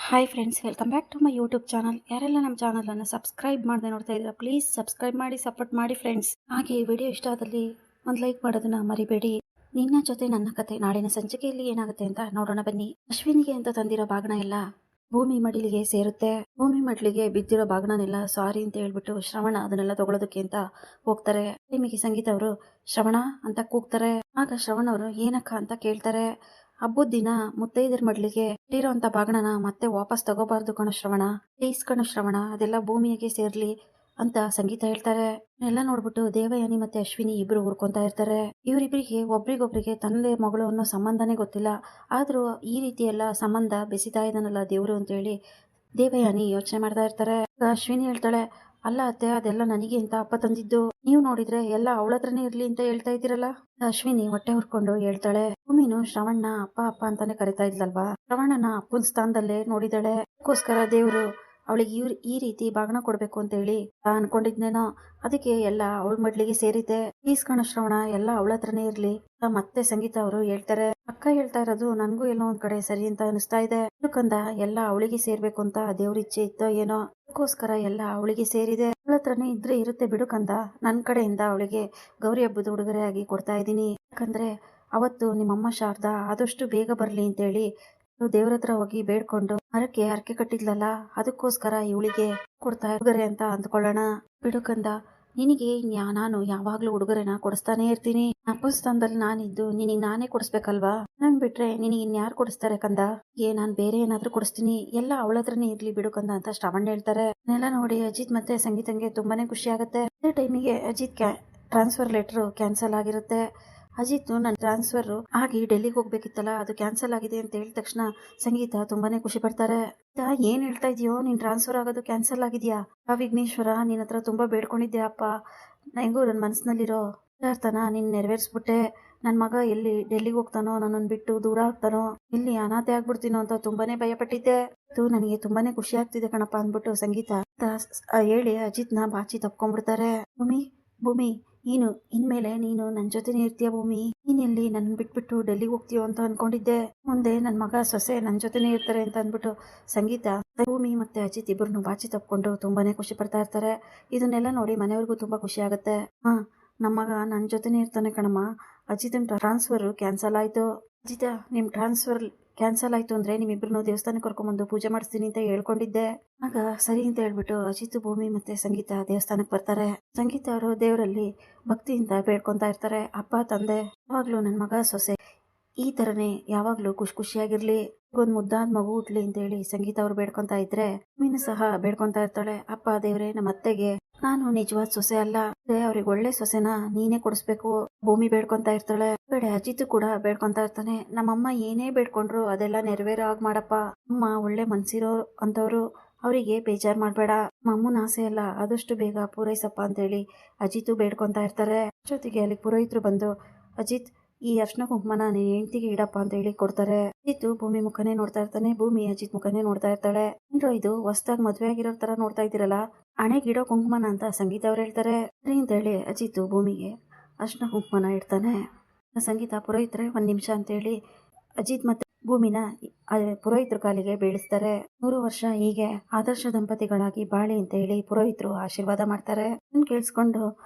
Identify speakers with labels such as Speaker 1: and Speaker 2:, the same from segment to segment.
Speaker 1: Hi friends, welcome back to my YouTube channel. ಯಾರೆಲ್ಲ ನಮ್ಮ ಚಾನಲನ್ನು ಸಬ್ಸ್ಕ್ರೈಬ್ ಮಾಡದೆ ನೋಡ್ತಾ ಇದ್ದೀರಾ, ಪ್ಲೀಸ್ ಸಬ್ಸ್ಕ್ರೈಬ್ ಮಾಡಿ, ಸಪೋರ್ಟ್ ಮಾಡಿ ಫ್ರೆಂಡ್ಸ್. ಹಾಗೆ ಈ ವಿಡಿಯೋ ಇಷ್ಟ ಆದಲ್ಲಿ ಒಂದು ಲೈಕ್ ಮಾಡೋದನ್ನ ಮರಿಬೇಡಿ. ನಿನ್ನ ಜೊತೆ ನನ್ನ ಕತೆ ನಾಡಿನ ಸಂಚಿಕೆಯಲ್ಲಿ ಏನಾಗುತ್ತೆ ಅಂತ ನೋಡೋಣ ಬನ್ನಿ. ಅಶ್ವಿನಿಗೆ ಅಂತ ತಂದಿರೋ ಬಾಗಣ ಎಲ್ಲ ಭೂಮಿ ಮಡಿಲಿಗೆ ಸೇರುತ್ತೆ. ಭೂಮಿ ಮಡಿಲಿಗೆ ಬಿದ್ದಿರೋ ಬಾಗಣನೆಲ್ಲ ಸಾರಿ ಅಂತ ಹೇಳ್ಬಿಟ್ಟು ಶ್ರವಣ ಅದನ್ನೆಲ್ಲ ತಗೊಳೋದಕ್ಕೆ ಅಂತ ಹೋಗ್ತಾರೆ. ನಿಮಗೆ ಸಂಗೀತ ಅವರು ಶ್ರವಣ ಅಂತ ಕೂಗ್ತಾರೆ. ಆಗ ಶ್ರವಣ ಅವರು ಏನಕ್ಕ ಅಂತ ಕೇಳ್ತಾರೆ. ಹಬ್ಬದ ದಿನ ಮುತ್ತೈದರ ಮಡ್ಲಿಗೆ ಇಟ್ಟಿರೋಂಥ ಬಾಗಣನ ಮತ್ತೆ ವಾಪಸ್ ತಗೋಬಾರ್ದು ಕಣೋ ಶ್ರವಣ, ಪ್ಲೀಸ್ ಕಣೋ ಶ್ರವಣ, ಅದೆಲ್ಲ ಭೂಮಿಗೆ ಸೇರ್ಲಿ ಅಂತ ಸಂಗೀತ ಹೇಳ್ತಾರೆ. ಎಲ್ಲ ನೋಡ್ಬಿಟ್ಟು ದೇವಯಾನಿ ಮತ್ತೆ ಅಶ್ವಿನಿ ಇಬ್ರು ಹುರ್ಕೊಂತಾ ಇರ್ತಾರೆ. ಇವರಿಬ್ಬರಿಗೆ ಒಬ್ರಿಗೊಬ್ರಿಗೆ ತಂದೆ ಮಗಳು ಅನ್ನೋ ಸಂಬಂಧನೇ ಗೊತ್ತಿಲ್ಲ. ಆದ್ರೂ ಈ ರೀತಿ ಎಲ್ಲ ಸಂಬಂಧ ಬೆಸಿತಾ ಇದ್ದಾನಲ್ಲ ದೇವ್ರು ಅಂತೇಳಿ ದೇವಯಾನಿ ಯೋಚನೆ ಮಾಡ್ತಾ ಇರ್ತಾರೆ. ಅಶ್ವಿನಿ ಹೇಳ್ತಾಳೆ, ಅಲ್ಲ ಅತ್ತೆ, ಅದೆಲ್ಲ ನನಗೆ ಅಂತ ಅಪ್ಪ ತಂದಿದ್ದು, ನೀವು ನೋಡಿದ್ರೆ ಎಲ್ಲ ಅವಳ ಹತ್ರನೇ ಇರ್ಲಿ ಅಂತ ಹೇಳ್ತಾ ಇದ್ದೀರಲ್ಲ. ಅಶ್ವಿನಿ ಹೊಟ್ಟೆ ಹುರ್ಕೊಂಡು ಹೇಳ್ತಾಳೆ, ಭೂಮಿನು ಶ್ರವಣ್ಣ ಅಪ್ಪ ಅಪ್ಪ ಅಂತಾನೆ ಕರಿತಾ ಇದ್ಲಲ್ವಾ, ಶ್ರವಣನ ಅಪ್ಪನ ಸ್ಥಾನದಲ್ಲೇ ನೋಡಿದಾಳೆ. ಅದಕ್ಕೋಸ್ಕರ ದೇವ್ರು ಅವಳಿಗೆ ಈ ರೀತಿ ಬಾಗಣ ಕೊಡ್ಬೇಕು ಅಂತ ಹೇಳಿ ಅನ್ಕೊಂಡಿದ್ನೇನೋ, ಅದಕ್ಕೆ ಎಲ್ಲ ಅವಳ ಮಡ್ಲಿಗೆ ಸೇರಿದೆ. ಈಸ್ಕಣ ಶ್ರವಣ ಎಲ್ಲ ಅವಳ ಹತ್ರನೇ ಇರ್ಲಿ. ಮತ್ತೆ ಸಂಗೀತ ಅವರು ಹೇಳ್ತಾರೆ, ಅಕ್ಕ ಹೇಳ್ತಾ ಇರೋದು ನನ್ಗೂ ಎಲ್ಲೋ ಒಂದ್ ಕಡೆ ಸರಿ ಅಂತ ಅನಿಸ್ತಾ ಇದೆ. ಯಾಕಂದ ಎಲ್ಲ ಅವಳಿಗೆ ಸೇರ್ಬೇಕು ಅಂತ ದೇವ್ರ ಇಚ್ಛೆ ಇತ್ತೋ ಏನೋ, ಅದಕ್ಕೋಸ್ಕರ ಎಲ್ಲ ಅವಳಿಗೆ ಸೇರಿದೆ. ಅವಳ ಹತ್ರನೇ ಇದ್ರೆ ಇರುತ್ತೆ ಬಿಡುಕಂದ, ನನ್ ಕಡೆಯಿಂದ ಅವಳಿಗೆ ಗೌರಿ ಹಬ್ಬದ ಉಡುಗೊರೆ ಆಗಿ ಕೊಡ್ತಾ ಇದ್ದೀನಿ. ಯಾಕಂದ್ರೆ ಅವತ್ತು ನಿಮ್ಮಮ್ಮ ಶಾರದಾ ಆದಷ್ಟು ಬೇಗ ಬರ್ಲಿ ಅಂತೇಳಿ ದೇವ್ರ ಹತ್ರ ಹೋಗಿ ಬೇಡ್ಕೊಂಡು ಹರಕೆ ಕಟ್ಟಿದ್ಲಲ್ಲ, ಅದಕ್ಕೋಸ್ಕರ ಇವಳಿಗೆ ಕೊಡ್ತಾ ಉಡುಗೊರೆ ಅಂತ ಅಂದ್ಕೊಳ್ಳೋಣ ಬಿಡುಕಂದ. ನಿನಗೆ ನಾನು ಯಾವಾಗ್ಲೂ ಉಡುಗೊರೆನ ಕೊಡಿಸ್ತಾನೆ ಇರ್ತೀನಿ. ಅಪ್ಪ ಸ್ಥಾನದಲ್ಲಿ ನಾನಿದ್ದು ನಿನಗೆ ನಾನೇ ಕೊಡಿಸ್ಬೇಕಲ್ವಾ, ನನ್ ಬಿಟ್ರೆ ನಿನಗೆ ಇನ್ಯಾರು ಕೊಡಿಸ್ತಾರೆ ಕಂದ, ನಾನ್ ಬೇರೆ ಏನಾದ್ರೂ ಕೊಡಿಸ್ತೀನಿ, ಎಲ್ಲ ಅವಳ ಹತ್ರನೇ ಇರ್ಲಿ ಬಿಡುಕಂದ ಅಂತ ಶ್ರವಣ್ ಹೇಳ್ತಾರೆ. ಇದನ್ನೆಲ್ಲ ನೋಡಿ ಅಜಿತ್ ಮತ್ತೆ ಸಂಗೀತಂಗೆ ತುಂಬಾನೇ ಖುಷಿ ಆಗುತ್ತೆ. ಅದೇ ಟೈಮಿಗೆ ಅಜಿತ್ ಟ್ರಾನ್ಸ್ಫರ್ ಲೆಟರ್ ಕ್ಯಾನ್ಸಲ್ ಆಗಿರುತ್ತೆ. ಅಜಿತ್ ನನ್ನ ಟ್ರಾನ್ಸ್ಫರ್ ಆಗಿ ಡೆಲ್ಲಿಗೆ ಹೋಗ್ಬೇಕಿತ್ತಲ್ಲ, ಅದು ಕ್ಯಾನ್ಸಲ್ ಆಗಿದೆ ಅಂತ ಹೇಳಿದ ತಕ್ಷಣ ಸಂಗೀತ ತುಂಬಾನೇ ಖುಷಿ ಪಡ್ತಾರೆ. ಏನ್ ಹೇಳ್ತಾ ಇದೆಯೋ, ನೀನ್ ಟ್ರಾನ್ಸ್ಫರ್ ಆಗೋದು ಕ್ಯಾನ್ಸಲ್ ಆಗಿದ್ಯಾ? ಆ ವಿಘ್ನೇಶ್ವರ ನಿನ್ನ ಹತ್ರ ತುಂಬಾ ಬೇಡ್ಕೊಂಡಿದ್ದೆ ಅಪ್ಪ, ಹೆಂಗೋ ನನ್ನ ಮನಸ್ಸಿನಲ್ಲಿರೋ ಪ್ರಾರ್ಥನಾ ನೀನ್ ನೆರವೇರಿಸ್ಬಿಟ್ಟೆ. ನನ್ನ ಮಗ ಎಲ್ಲಿ ಡೆಲ್ಲಿಗೆ ಹೋಗ್ತಾನೋ, ನನ್ನನ್ನು ಬಿಟ್ಟು ದೂರ ಆಗ್ತಾನೋ, ಇಲ್ಲಿ ಅನಾಥೆ ಆಗ್ಬಿಡ್ತೀನೋ ಅಂತ ತುಂಬಾನೇ ಭಯ ಪಟ್ಟಿದ್ದೆ. ನನಗೆ ತುಂಬಾನೇ ಖುಷಿ ಆಗ್ತಿದೆ ಕಣಪ್ಪ ಅಂದ್ಬಿಟ್ಟು ಸಂಗೀತ ಹೇಳಿ ಅಜಿತ್ನ ಬಾಚಿ ತಪ್ಕೊಂಡ್ಬಿಡ್ತಾರೆ. ಭೂಮಿ ಇನ್ಮೇಲೆ ನೀನು ನನ್ನ ಜೊತೆನೇ ಇರ್ತೀಯ ಭೂಮಿ, ನೀನೆಲ್ಲಿ ನನ್ನ ಬಿಟ್ಬಿಟ್ಟು ಡೆಲ್ಲಿಗೆ ಹೋಗ್ತೀಯೋ ಅಂತ ಅನ್ಕೊಂಡಿದ್ದೆ. ಮುಂದೆ ನನ್ನ ಮಗ ಸೊಸೆ ನನ್ನ ಜೊತೆನೇ ಇರ್ತಾರೆ ಅಂತ ಅಂದ್ಬಿಟ್ಟು ಸಂಗೀತ ಭೂಮಿ ಮತ್ತೆ ಅಜಿತ್ ಇಬ್ಬರನ್ನು ಬಾಚಿ ತಪ್ಕೊಂಡು ತುಂಬಾನೇ ಖುಷಿ ಪಡ್ತಾ ಇರ್ತಾರೆ. ಇದನ್ನೆಲ್ಲ ನೋಡಿ ಮನೆಯವ್ರಿಗೂ ತುಂಬಾ ಖುಷಿ ಆಗುತ್ತೆ. ನಮ್ಮ ಮಗ ನನ್ನ ಜೊತೆನೇ ಇರ್ತಾನೆ ಕಣಮ್ಮ. ಅಜಿತನ್ ಟ್ರಾನ್ಸ್ಫರ್ ಕ್ಯಾನ್ಸಲ್ ಆಯ್ತು. ಅಜಿತ, ನಿಮ್ ಟ್ರಾನ್ಸ್ಫರ್ ಕ್ಯಾನ್ಸಲ್ ಆಯ್ತು ಅಂದ್ರೆ ನಿಮ್ಮಿಬ್ಬರನ್ನು ದೇವಸ್ಥಾನಕ್ಕೆ ಕರ್ಕೊಂಡ್ಬಂದು ಪೂಜೆ ಮಾಡಿಸ್ತೀನಿ ಅಂತ ಹೇಳ್ಕೊಂಡಿದ್ದೆ. ಆಗ ಸರಿ ಅಂತ ಹೇಳ್ಬಿಟ್ಟು ಅಜಿತ್, ಭೂಮಿ ಮತ್ತೆ ಸಂಗೀತ ದೇವಸ್ಥಾನಕ್ಕೆ ಬರ್ತಾರೆ. ಸಂಗೀತ ಅವರು ದೇವರಲ್ಲಿ ಭಕ್ತಿಯಿಂದ ಬೇಡ್ಕೊಂತಾ ಇರ್ತಾರೆ, ಅಪ್ಪ ತಂದೆ ಯಾವಾಗ್ಲೂ ನನ್ನ ಮಗ ಸೊಸೆ ಈ ತರನೇ ಯಾವಾಗ್ಲೂ ಖುಷಿಯಾಗಿರ್ಲಿ, ಒಂದ್ ಮುದ್ದಾದ ಮಗು ಹುಟ್ಲಿ ಅಂತ ಹೇಳಿ ಸಂಗೀತ ಅವ್ರು ಬೇಡ್ಕೊಂತಾ ಇದ್ರೆ ಮೀನು ಸಹ ಬೇಡ್ಕೊಂತಾ ಇರ್ತಾಳೆ, ಅಪ್ಪ ದೇವ್ರೆ, ನಮ್ಮ ಅತ್ತೆಗೆ ನಾನು ನಿಜವಾದ ಸೊಸೆ ಅಲ್ಲ, ಅವ್ರಿಗೆ ಒಳ್ಳೆ ಸೊಸೆನ ನೀನೇ ಕೊಡಿಸ್ಬೇಕು. ಭೂಮಿ ಬೇಡ್ಕೊಂತಾ ಇರ್ತಾಳೆ. ಕಡೆ ಅಜಿತ್ ಕೂಡ ಬೇಡ್ಕೊಂತಾ ಇರ್ತಾನೆ, ನಮ್ಮಮ್ಮ ಏನೇ ಬೇಡ್ಕೊಂಡ್ರು ಅದೆಲ್ಲ ನೆರವೇರೋ ಆಗ್ ಮಾಡಪ್ಪ. ಅಮ್ಮ ಒಳ್ಳೆ ಮನ್ಸಿರೋ ಅಂತವ್ರು, ಅವರಿಗೆ ಬೇಜಾರ್ ಮಾಡ್ಬೇಡ. ಅಮ್ಮನ ಆಸೆ ಅಲ್ಲ ಆದಷ್ಟು ಬೇಗ ಪೂರೈಸಪ್ಪ ಅಂತೇಳಿ ಅಜಿತ್ ಬೇಡ್ಕೊಂತಾ ಇರ್ತಾರೆ. ಜೊತೆಗೆ ಅಲ್ಲಿ ಪುರೋಹಿತರು ಬಂದು, ಅಜಿತ್, ಈ ಅರ್ಶನ ಕುಂಕುಮನ ನೀನ್ ಹೆಂಡತಿಗೆ ಇಡಪ್ಪ ಅಂತ ಹೇಳಿ ಕೊಡ್ತಾರೆ. ಅಜಿತ್ ಭೂಮಿ ಮುಖನೇ ನೋಡ್ತಾ ಇರ್ತಾನೆ, ಭೂಮಿ ಅಜಿತ್ ಮುಖನೇ ನೋಡ್ತಾ ಇರ್ತಾಳೆ. ಇದು ಹೊಸದಾಗಿ ಮದ್ವೆ ಆಗಿರೋ ತರ ನೋಡ್ತಾ ಇದ್ದೀರಲ್ಲ, ಹಣೆಗಿಡೋ ಕುಂಕುಮನ ಅಂತ ಸಂಗೀತ ಅವ್ರು ಹೇಳ್ತಾರೆ. ಸರಿ ಅಂತ ಹೇಳಿ ಅಜಿತ್ ಭೂಮಿಗೆ ಅರ್ಶನ ಕುಂಕುಮನ ಇಡ್ತಾನೆ. ಸಂಗೀತ ಪುರೋಹಿತರೆ ಒಂದ್ ನಿಮಿಷ ಅಂತ ಹೇಳಿ ಅಜಿತ್ ಮತ್ತೆ ಭೂಮಿನ ಪುರೋಹಿತರ ಕಾಲಿಗೆ ಬೀಳಿಸ್ತಾರೆ. 100 ವರ್ಷ ಹೀಗೆ ಆದರ್ಶ ದಂಪತಿಗಳಾಗಿ ಬಾಳಿ ಅಂತ ಹೇಳಿ ಪುರೋಹಿತರು ಆಶೀರ್ವಾದ ಮಾಡ್ತಾರೆ. ಕೇಳಿಸ್ಕೊಂಡು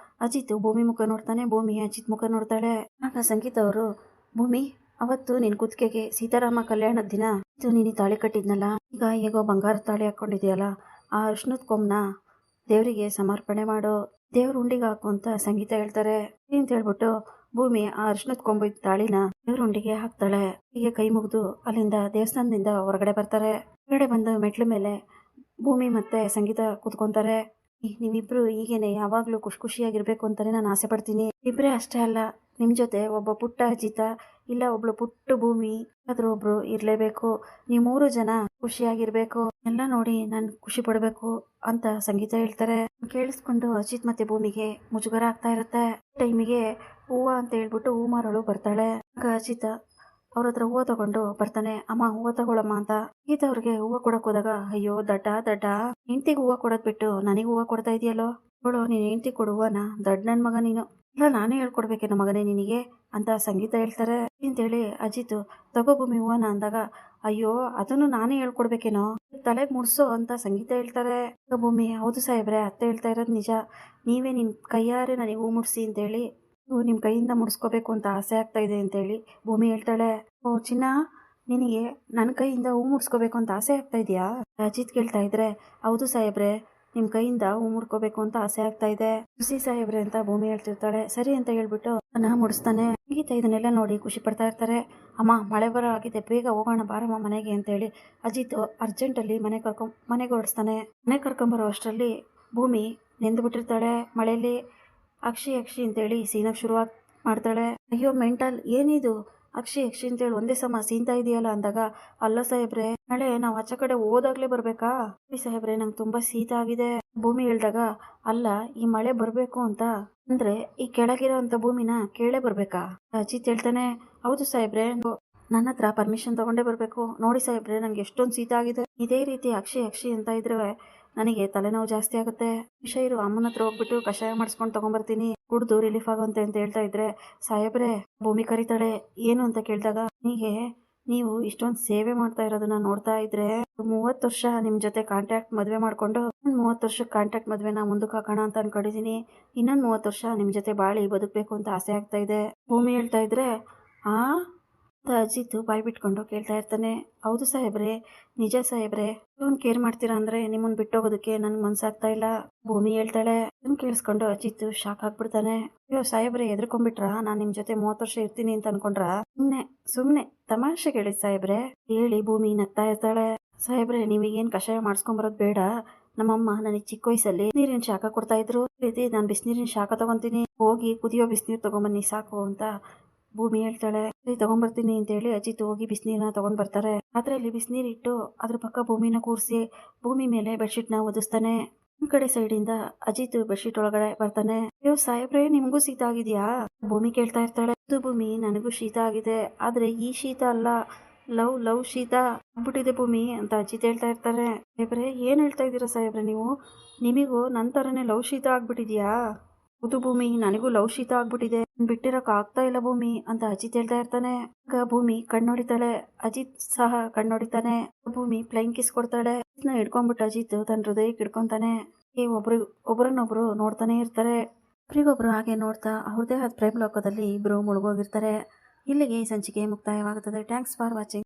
Speaker 1: ಅಜಿತ್ ಭೂಮಿ ಮುಖ ನೋಡ್ತಾನೆ, ಭೂಮಿ ಅಜಿತ್ ಮುಖ ನೋಡ್ತಾಳೆ. ಆಗ ಸಂಗೀತ ಅವರು, ಭೂಮಿ, ಅವತ್ತು ನಿನ್ ಕುತ್ತಿಗೆಗೆ ಸೀತಾರಾಮ ಕಲ್ಯಾಣದ ದಿನ ನೀನು ತಾಳಿ ಕಟ್ಟಿದ್ನಲ್ಲ, ಈಗ ಹೇಗೋ ಬಂಗಾರ ತಾಳಿ ಹಾಕೊಂಡಿದ್ಯಲ್ಲ, ಆ ಅರ್ಶನದ ಕೊಂಬನ ದೇವರಿಗೆ ಸಮರ್ಪಣೆ ಮಾಡು, ದೇವ್ರ ಉಂಡಿಗೆ ಹಾಕು ಅಂತ ಸಂಗೀತ ಹೇಳ್ತಾರೆ. ಅಂತ ಹೇಳ್ಬಿಟ್ಟು ಭೂಮಿ ಆ ಅರ್ಶನದ ಕೊಂಬಿದ ತಾಳಿನ ದೇವ್ರ ಉಂಡಿಗೆ ಹಾಕ್ತಾಳೆ. ಹೀಗೆ ಕೈ ಮುಗಿದು ಅಲ್ಲಿಂದ ದೇವಸ್ಥಾನದಿಂದ ಹೊರಗಡೆ ಬರ್ತಾರೆ. ಹೊರಗಡೆ ಬಂದು ಮೆಟ್ಲ ಮೇಲೆ ಭೂಮಿ ಮತ್ತೆ ಸಂಗೀತ ಕೂತ್ಕೊಂತಾರೆ. ನೀವಿಬ್ರು ಹೀಗೇನೆ ಯಾವಾಗ್ಲೂ ಖುಷಿಯಾಗಿರ್ಬೇಕು ಅಂತಾನೆ ನಾನು ಆಸೆ ಪಡ್ತೀನಿ. ಇಬ್ರೇ ಅಷ್ಟೇ ಅಲ್ಲ, ನಿಮ್ ಜೊತೆ ಒಬ್ಬ ಪುಟ್ಟ ಅಜಿತ ಇಲ್ಲ ಒಬ್ಳು ಪುಟ್ಟ ಭೂಮಿ ಆದ್ರೂ ಒಬ್ರು ಇರ್ಲೇಬೇಕು. ನೀವು 3 ಜನ ಖುಷಿಯಾಗಿರ್ಬೇಕು, ಎಲ್ಲ ನೋಡಿ ನಾನು ಖುಷಿ ಪಡ್ಬೇಕು ಅಂತ ಸಂಗೀತ ಹೇಳ್ತಾರೆ. ಕೇಳಿಸ್ಕೊಂಡು ಅಜಿತ್ ಮತ್ತೆ ಭೂಮಿಗೆ ಮುಜುಗರ ಆಗ್ತಾ ಇರುತ್ತೆ. ಟೈಮಿಗೆ ಹೂವ ಅಂತ ಹೇಳ್ಬಿಟ್ಟು ಹೂ ಮಾರೋಳು ಬರ್ತಾಳೆ. ಆಗ ಅಜಿತ ಅವ್ರ ಹತ್ರ ಹೂವು ತಗೊಂಡು ಬರ್ತಾನೆ. ಅಮ್ಮ, ಹೂವು ತಗೊಳಮ್ಮ ಅಂತ ಗೀತಾ ಅವ್ರಿಗೆ ಹೂವು ಕೊಡಕ್ ಹೋದಾಗ, ಅಯ್ಯೋ ದಡ್ಡ ಹೆಂಡ್ತಿಗೆ ಹೂವು ಕೊಡೋದ್ ಬಿಟ್ಟು ನನಗೆ ಹೂವು ಕೊಡ್ತಾ ಇದೆಯಲ್ಲೋ, ಕೊಡು ನೀನ್ ಹೆಂಡ್ತಿ ಕೊಡು ಹೂವನ, ದೊಡ್ಡ ನನ್ ಮಗ ನೀನು, ಇಲ್ಲ ನಾನೇ ಹೇಳ್ಕೊಡ್ಬೇಕೇನೋ ಮಗನೇ ನಿನಗೆ ಅಂತ ಸಂಗೀತ ಹೇಳ್ತಾರೆ. ಅಂತೇಳಿ ಅಜಿತ್ ತಗೋ ಭೂಮಿ ಹೂವನ ಅಂದಾಗ, ಅಯ್ಯೋ ಅದನ್ನು ನಾನೇ ಹೇಳ್ಕೊಡ್ಬೇಕೇನೋ, ತಲೆಗೆ ಮುಡ್ಸೋ ಅಂತ ಸಂಗೀತ ಹೇಳ್ತಾರೆ. ಭೂಮಿ ಹೌದು ಸಾಹೇಬ್ರೆ, ಅತ್ತೆ ಹೇಳ್ತಾ ಇರೋದು ನಿಜ. ನೀವೇ ನಿಮ್ಮ ಕೈಯಾರೆ ನನಗೆ ಹೂ ಮುಡ್ಸಿ ಅಂತೇಳಿ, ನೀವು ನಿಮ್ಮ ಕೈಯಿಂದ ಮುಡಿಸ್ಕೋಬೇಕು ಅಂತ ಆಸೆ ಆಗ್ತಾ ಇದೆ ಅಂತೇಳಿ ಭೂಮಿ ಹೇಳ್ತಾಳೆ. ಓ ಚಿನ್ನ, ನಿನಗೆ ನನ್ನ ಕೈಯಿಂದ ಹೂ ಮುಡ್ಸ್ಕೋಬೇಕು ಅಂತ ಆಸೆ ಆಗ್ತಾ ಇದೆಯಾ? ಅಜಿತ್ ಕೇಳ್ತಾ ಇದ್ರೆ, ಹೌದು ಸಾಹೇಬ್ರೆ, ನಿಮ್ಮ ಕೈಯಿಂದ ಹೂ ಮುಡ್ಕೋಬೇಕು ಅಂತ ಆಸೆ ಆಗ್ತಾ ಇದೆ ಖುಷಿ ಸಾಹೇಬ್ರೆ ಅಂತ ಭೂಮಿ ಹೇಳ್ತಿರ್ತಾಳೆ. ಸರಿ ಅಂತ ಹೇಳ್ಬಿಟ್ಟು ನಾ ಮುಡಿಸ್ತಾನೆ. ಗೀತಾ ಇದನ್ನೆಲ್ಲ ನೋಡಿ ಖುಷಿ ಪಡ್ತಾ ಇರ್ತಾರೆ. ಅಮ್ಮ ಮಳೆ ಬರೋ ಆಗಿದೆ, ಬೇಗ ಹೋಗೋಣ ಬಾರಮ್ಮ ಮನೆಗೆ ಅಂತೇಳಿ ಅಜಿತ್ ಅರ್ಜೆಂಟಲ್ಲಿ ಮನೆಗೆ ಹೊರಡಿಸ್ತಾನೆ. ಮನೆ ಕರ್ಕೊಂಬರೋ ಅಷ್ಟರಲ್ಲಿ ಭೂಮಿ ನೆಂದು ಬಿಟ್ಟಿರ್ತಾಳೆ ಮಳೆಯಲ್ಲಿ. ಅಕ್ಷಿ ಅಕ್ಷಿ ಅಂತೇಳಿ ಸೀನಕ್ಕೆ ಶುರುವಾಗಿ ಮಾಡ್ತಾಳೆ. ಅಯ್ಯೋ ಮೆಂಟಲ್, ಏನಿದು ಅಕ್ಷಿ ಅಕ್ಷಿ ಅಂತೇಳಿ ಒಂದೇ ಸಮ ಸೀನ್ತಾ ಇದೆಯಲ್ಲ ಅಂದಾಗ, ಅಲ್ಲ ಸಾಹೇಬ್ರೆ, ನಾಳೆ ನಾವು ಆಚೆ ಕಡೆ ಹೋದಾಗ್ಲೇ ಬರ್ಬೇಕಾ? ಸಾಹೇಬ್ರೆ, ನಂಗೆ ತುಂಬಾ ಶೀತ ಆಗಿದೆ. ಭೂಮಿ ಹೇಳ್ದಾಗ, ಅಲ್ಲ ಈ ಮಳೆ ಬರ್ಬೇಕು ಅಂತ ಅಂದ್ರೆ ಈ ಕೆಳಗಿರೋ ಅಂತ ಭೂಮಿನ ಕೇಳೇ ಬರ್ಬೇಕಾ? ಅಜಿತ್ ಹೇಳ್ತಾನೆ, ಹೌದು ಸಾಹೇಬ್ರೆ, ನನ್ನ ಹತ್ರ ಪರ್ಮಿಷನ್ ತಗೊಂಡೇ ಬರ್ಬೇಕು. ನೋಡಿ ಸಾಹೇಬ್ರೆ, ನಂಗೆ ಎಷ್ಟೊಂದು ಶೀತ ಆಗಿದೆ. ಇದೇ ರೀತಿ ಅಕ್ಷಿ ಅಕ್ಷಿ ಅಂತ ಇದ್ರೆ ನನಗೆ ತಲೆನೋವು ಜಾಸ್ತಿ ಆಗುತ್ತೆ. ವಿಷಯರು ಅಮ್ಮನ ಹತ್ರ ಹೋಗ್ಬಿಟ್ಟು ಕಷಾಯ ಮಾಡಿಸ್ಕೊಂಡು ತಗೊಂಡ್ಬರ್ತೀನಿ, ಕುಡ್ದು ರಿಲೀಫ್ ಆಗುತ್ತೆ ಅಂತ ಹೇಳ್ತಾ ಇದ್ರೆ, ಸಾಹೇಬ್ರೆ ಭೂಮಿ ಕರೀತಾಳೆ. ಏನು ಅಂತ ಕೇಳಿದಾಗ, ನೀವು ಇಷ್ಟೊಂದು ಸೇವೆ ಮಾಡ್ತಾ ಇರೋದನ್ನ ನೋಡ್ತಾ ಇದ್ರೆ 30 ವರ್ಷ ನಿಮ್ ಜೊತೆ ಕಾಂಟ್ಯಾಕ್ಟ್ ಮದ್ವೆ ಮಾಡ್ಕೊಂಡು 30 ವರ್ಷಕ್ಕೆ ಕಾಂಟ್ಯಾಕ್ಟ್ ಮದ್ವೆನ ಮುಂದಕ್ಕೆ ಹಾಕೋಣ ಅಂತ ಅನ್ಕೊಂಡಿದೀನಿ. ಇನ್ನೊಂದು 30 ವರ್ಷ ನಿಮ್ ಜೊತೆ ಬಾಳಿ ಬದುಕಬೇಕು ಅಂತ ಆಸೆ ಆಗ್ತಾ ಇದೆ. ಭೂಮಿ ಹೇಳ್ತಾ ಇದ್ರೆ, ಆ ಅಜಿತ್ ಬಾಯ್ ಬಿಟ್ಕೊಂಡು ಕೇಳ್ತಾ ಇರ್ತಾನೆ. ಹೌದು ಸಾಹೇಬ್ರೆ, ನಿಜ ಸಾಹೇಬ್ರೆ, ಇಷ್ಟೊಂದು ಕೇರ್ ಮಾಡ್ತೀರಾ ಅಂದ್ರೆ ನಿಮ್ಮನ್ನ ಬಿಟ್ಟೋಗೋದಕ್ಕೆ ನನ್ಗೆ ಮನ್ಸಾಗ್ತಾ ಇಲ್ಲ. ಭೂಮಿ ಹೇಳ್ತಾಳೆ. ಇದನ್ನ ಕೇಳಿಸ್ಕೊಂಡು ಅಜಿತ್ ಶಾಕ್ ಆಗ್ಬಿಡ್ತಾನೆ. ಅಯ್ಯೋ ಸಾಹೇಬ್ರೆ, ಎದ್ರಕೊಂಡ್ಬಿಟ್ರಾ? ನಾನ್ ನಿಮ್ ಜೊತೆ 30 ವರ್ಷ ಇರ್ತೀನಿ ಅಂತ ಅನ್ಕೊಂಡ್ರ? ಸುಮ್ನೆ ತಮಾಷೆ ಹೇಳಿ ಸಾಹೇಬ್ರೆ ಹೇಳಿ ಭೂಮಿ ನಗ್ತಾ ಇರ್ತಾಳೆ. ಸಾಹೇಬ್ರೆ, ನೀವೀಗೇನ್ ಕಷಾಯ ಮಾಡಿಸ್ಕೊಂಬರೋದು ಬೇಡ. ನಮ್ಮಮ್ಮ ನನಗೆ ಚಿಕ್ಕ ವಯಸ್ಸಲ್ಲಿ ನೀರಿನ ಶಾಖ ಕೊಡ್ತಾ ಇದ್ರು. ನಾನು ಬಿಸಿನೀರಿನ ಶಾಖ ತಗೊಂತೀನಿ, ಹೋಗಿ ಕುದಿಯೋ ಬಿಸಿನೀರು ತಗೊಂಬನ್ನಿ ಸಾಕು ಅಂತ ಭೂಮಿ ಹೇಳ್ತಾಳೆ. ತಗೊಂಡ್ಬರ್ತೀನಿ ಅಂತ ಹೇಳಿ ಅಜಿತ್ ಹೋಗಿ ಬಿಸಿನೀರನ್ನ ತಗೊಂಡ್ ಬರ್ತಾರೆ. ಅದ್ರಲ್ಲಿ ಬಿಸಿನೀರು ಇಟ್ಟು ಅದ್ರ ಪಕ್ಕ ಭೂಮಿನ ಕೂರಿಸಿ ಭೂಮಿ ಮೇಲೆ ಬೆಡ್ಶೀಟ್ ನ ಒದಿಸ್ತಾನೆ. ಒಂದ್ ಕಡೆ ಸೈಡ್ ಇಂದ ಅಜಿತ್ ಬೆಡ್ಶೀಟ್ ಒಳಗಡೆ ಬರ್ತಾನೆ. ಅಯ್ಯೋ ಸಾಹೇಬ್ರೆ, ನಿಮ್ಗೂ ಶೀತ ಆಗಿದ್ಯಾ? ಭೂಮಿ ಕೇಳ್ತಾ ಇರ್ತಾಳೆ. ಇದು ಭೂಮಿ, ನನಗೂ ಶೀತ ಆಗಿದೆ, ಆದ್ರೆ ಈ ಶೀತ ಅಲ್ಲ, ಲವ್ ಶೀತ ಆಗ್ಬಿಟ್ಟಿದೆ ಭೂಮಿ ಅಂತ ಅಜಿತ್ ಹೇಳ್ತಾ ಇರ್ತಾರೆ. ಸಾಹೇಬ್ರೆ, ಏನ್ ಹೇಳ್ತಾ ಇದ್ದೀರಾ ಸಾಹೇಬ್ರೆ ನೀವು? ನಿಮಿಗೂ ನನ್ ತರನೇ ಲವ್ ಶೀತ ಆಗ್ಬಿಟ್ಟಿದ್ಯಾ? ಹೌದು ಭೂಮಿ, ನನಗೂ ಲವ್ ಶೀತ ಆಗ್ಬಿಟ್ಟಿದೆ, ಬಿಟ್ಟಿರಕ್ ಆಗ್ತಾ ಇಲ್ಲ ಭೂಮಿ ಅಂತ ಅಜಿತ್ ಹೇಳ್ತಾ ಇರ್ತಾನೆ. ಆಗ ಭೂಮಿ ಕಣ್ಣೊಡಿತಾಳೆ. ಅಜಿತ್ ಸಹ ಕಣ್ಣೊಡಿತಾನೆ. ಭೂಮಿ ಫ್ಲೈಂಗ್ ಕಿಸ್ ಕೊಡ್ತಾಳೆ. ಹಿಡ್ಕೊಂಡ್ಬಿಟ್ಟು ಅಜಿತ್ ತನ್ನ ಹೃದಯಕ್ಕೆ ಹಿಡ್ಕೊಂತಾನೆ. ಒಬ್ರನ್ನೊಬ್ರು ನೋಡ್ತಾನೆ ಇರ್ತಾರೆ. ಒಬ್ರಿಗೊಬ್ರು ಹಾಗೆ ನೋಡ್ತಾ ಅವ್ರದೇ ಆದ ಪ್ರೇಮ ಲೋಕದಲ್ಲಿ ಇಬ್ರು ಮುಳುಗೋಗಿರ್ತಾರೆ. ಇಲ್ಲಿಗೆ ಈ ಸಂಚಿಕೆ ಮುಕ್ತಾಯವಾಗುತ್ತದೆ. Thanks for watching.